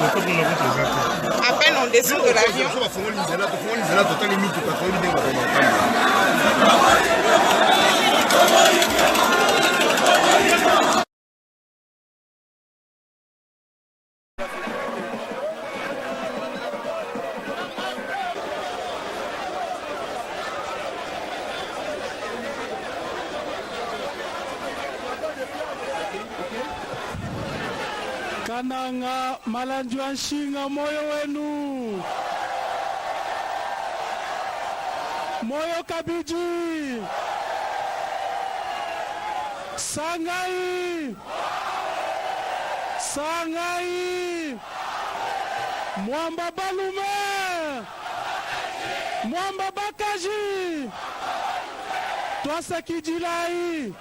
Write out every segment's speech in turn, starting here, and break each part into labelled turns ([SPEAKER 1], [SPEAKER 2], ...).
[SPEAKER 1] À peine on descend de l'avion.
[SPEAKER 2] Kananga malanjwa nshinga moyo wenu. Moyo kabiji. Sangai. Sangai. Mwamba balume. Mwamba bakaji. Twasa kijilai.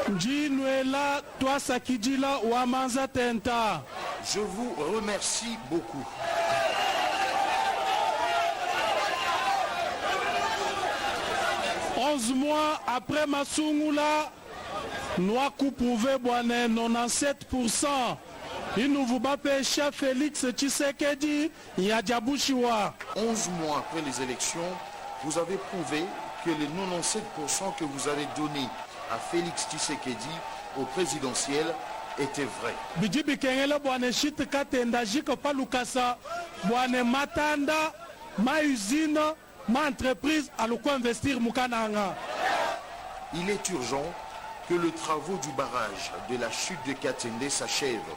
[SPEAKER 2] Njinwela Twasa kijila wamanza tenta.
[SPEAKER 3] Je vous remercie beaucoup.
[SPEAKER 2] Onze mois après Masungula, Noaku pouvait boire 97%. Il nous vous bappe chef Félix Tshisekedi, Yadjabushiwa.
[SPEAKER 3] 11 mois après les élections, vous avez prouvé que les 97% que vous avez donnés à Félix Tshisekedi au présidentiel était vrai.
[SPEAKER 2] Bijibi kengele boane shit katenda jiko palukasa boane matanda ma usine ma entreprise aluko investir mukananga.
[SPEAKER 3] Il est urgent que les travaux du barrage de la chute de Katende s'achèvent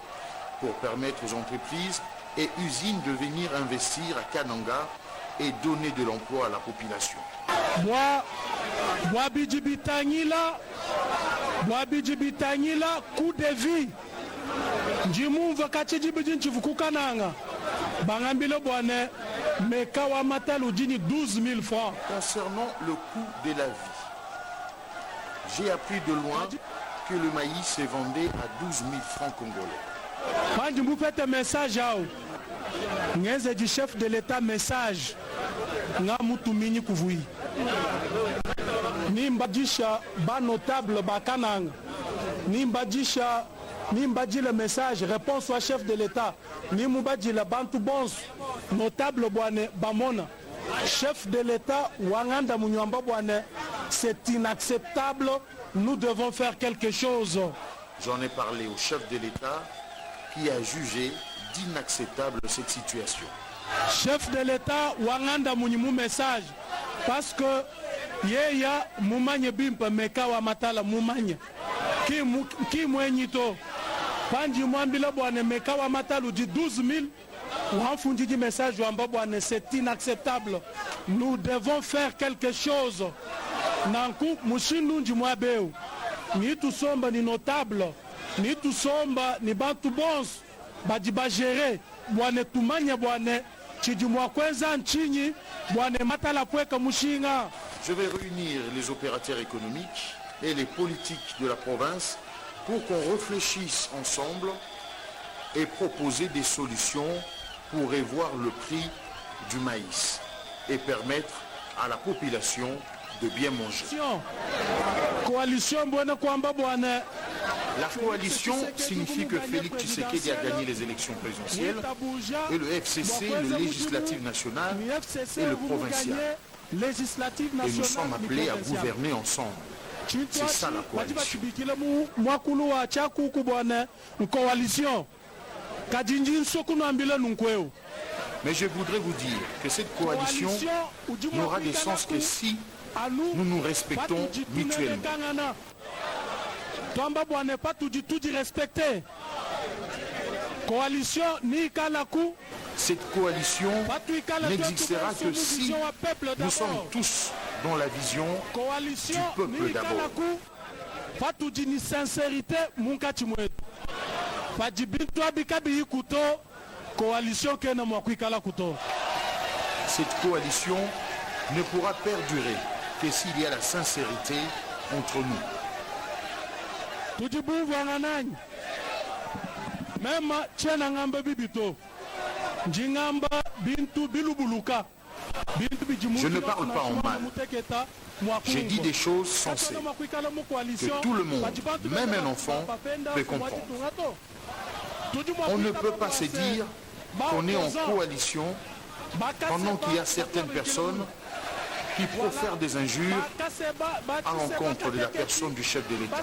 [SPEAKER 3] pour permettre aux entreprises et usines de venir investir à Kananga et donner de l'emploi à la population.
[SPEAKER 2] Boa bijibitangila coup de vie. Njimumva kachijibijin chivukukananga. Bangambile boane mekawa matalu dini 12 000 francs.
[SPEAKER 3] Concernant le coût de la vie, j'ai appris de loin que le maïs se vendait à 12 000 francs congolais.
[SPEAKER 2] Quand je vous faites un message, ngeze du chef de l'État message, nga mutumini kuvui. Nimbadisha ba notable ba kananga. Nimbadisha Nimbadi le message, réponse au chef de l'État. Nimbadi le bantu bons, notable boane bamona. Chef de l'État, Wanganda Munyamba boane, c'est inacceptable. Nous devons faire quelque chose.
[SPEAKER 3] J'en ai parlé au chef de l'État qui a jugé d'inacceptable cette situation.
[SPEAKER 2] Chef de l'État, Wanganda Munyimu message. Parce que yeya mumanye bimpa mekawa matala mumanye. Ki mwenyito. Panji mwambila bwane mekawa matalu di 12 000. Wanfundi di message wamba bwane, c'est inacceptable. Nous devons faire quelque chose. Nanku mushindu njimwabeu. Ni tusomba ni notable. Ni tusomba ni bantu bons. Badiba géré. Bwane tumanye bwane. Chidimwa kwenza nchini. Bwane matala pweka mushinga.
[SPEAKER 3] Je vais réunir les opérateurs économiques et les politiques de la province pour qu'on réfléchisse ensemble et proposer des solutions pour revoir le prix du maïs et permettre à la population de bien manger. La coalition signifie que Félix Tshisekedi a gagné les élections présidentielles et le FCC, le législatif national et le provincial. Et nous sommes appelés à gouverner ensemble. C'est ça la coalition. Mais je voudrais vous dire que cette coalition n'aura de sens que si nous nous respectons mutuellement. Cette coalition n'existera que si nous sommes tous dans la vision du peuple d'abord. Cette coalition ne pourra perdurer que s'il y a la sincérité entre nous.
[SPEAKER 2] Même Tchénangamba Bibito, Djingamba Bintu Bilubuluka, Bintu
[SPEAKER 3] Je ne parle pas en mal. J'ai dit des choses sensées que tout le monde, même un enfant, peut comprendre. On ne peut pas se dire qu'on est en coalition pendant qu'il y a certaines personnes qui profèrent des injures à l'encontre de la personne du chef de l'État.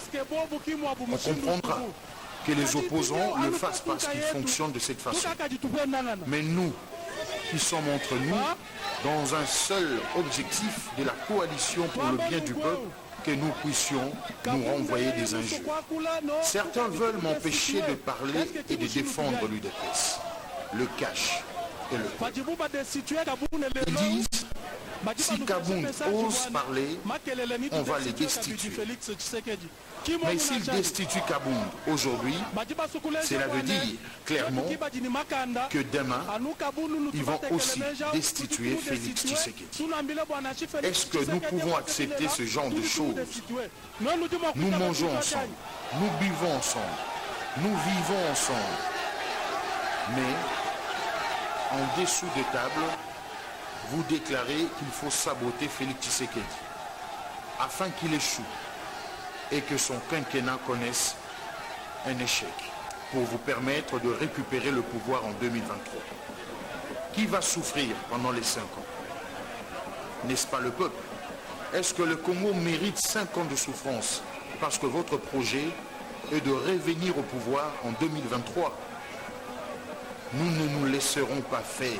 [SPEAKER 3] On comprendra que les opposants le fassent parce qu'ils fonctionnent de cette façon. Mais nous, qui sommes entre nous, dans un seul objectif de la coalition pour le bien du peuple, que nous puissions nous renvoyer des injures. Certains veulent m'empêcher de parler et de défendre l'UDPS, le cash et le peuple. Ils disent, si Kabound ose parler, on va les destituer. Mais s'il destitue Kabound aujourd'hui, cela veut dire clairement que demain, ils vont aussi destituer Félix Tshisekedi. Est-ce que nous pouvons accepter ce genre de choses? Nous mangeons ensemble, nous buvons ensemble, nous vivons ensemble. Mais en dessous de table, vous déclarez qu'il faut saboter Félix Tshisekedi afin qu'il échoue et que son quinquennat connaisse un échec pour vous permettre de récupérer le pouvoir en 2023. Qui va souffrir pendant les 5 ans? N'est-ce pas le peuple? Est-ce que le Congo mérite 5 ans de souffrance parce que votre projet est de revenir au pouvoir en 2023? Nous ne nous laisserons pas faire.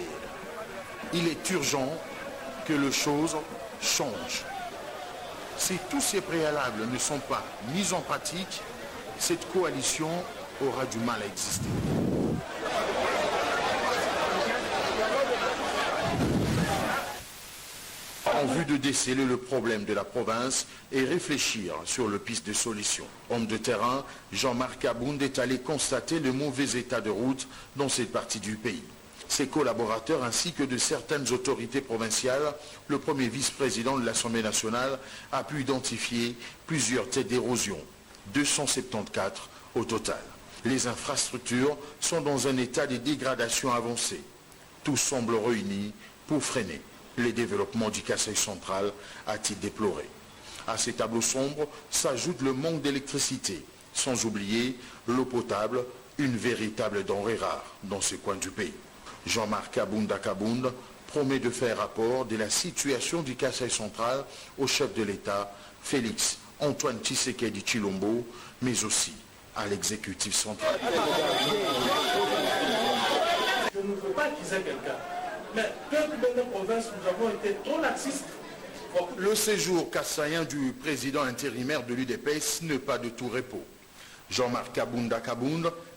[SPEAKER 3] Il est urgent que les choses changent. Si tous ces préalables ne sont pas mis en pratique, cette coalition aura du mal à exister. En vue de déceler le problème de la province et réfléchir sur le piste de solution. Homme de terrain, Jean-Marc Kabound est allé constater le mauvais état de route dans cette partie du pays. Ses collaborateurs ainsi que de certaines autorités provinciales, le premier vice-président de l'Assemblée nationale a pu identifier plusieurs têtes d'érosion, 274 au total. Les infrastructures sont dans un état de dégradation avancé. Tout semble réuni pour freiner les développements du Kasaï central, a-t-il déploré. À ces tableaux sombres s'ajoute le manque d'électricité, sans oublier l'eau potable, une véritable denrée rare dans ce coin du pays. Jean-Marc Kabound promet de faire rapport de la situation du Kasaï central au chef de l'État, Félix Antoine Tshisekedi Tshilombo, mais aussi à l'exécutif central.
[SPEAKER 4] Je ne veux pas qu'ils aient quelqu'un, mais peuple de la province, nous avons été trop laxistes.
[SPEAKER 3] Le séjour kassaïen du président intérimaire de l'UDPS n'est pas de tout repos. Jean-Marc Kabound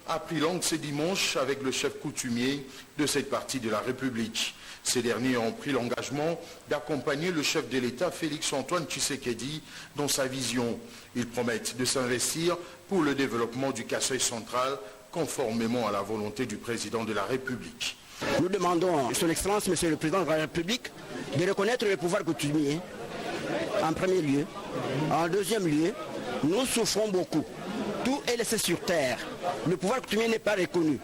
[SPEAKER 3] a pris langue ce dimanche avec le chef coutumier de cette partie de la République. Ces derniers ont pris l'engagement d'accompagner le chef de l'État, Félix Antoine Tshisekedi, dans sa vision. Ils promettent de s'investir pour le développement du Kasaï central, conformément à la volonté du président de la République.
[SPEAKER 5] Nous demandons à son Excellence, Monsieur le Président de la République, de reconnaître le pouvoir coutumier, en premier lieu. En deuxième lieu, nous souffrons beaucoup. Tout est laissé sur terre. Le pouvoir coutumier n'est pas reconnu.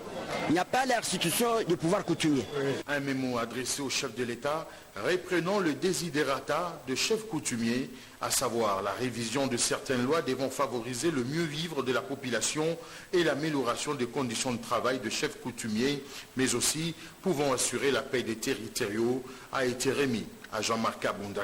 [SPEAKER 5] Il n'y a pas l'institution du pouvoir coutumier.
[SPEAKER 3] Un mémo adressé au chef de l'État reprenant le desiderata de chef coutumier, à savoir la révision de certaines lois devant favoriser le mieux vivre de la population et l'amélioration des conditions de travail de chefs coutumiers, mais aussi pouvant assurer la paix des territoriaux, a été remis à Jean-Marc Kabound.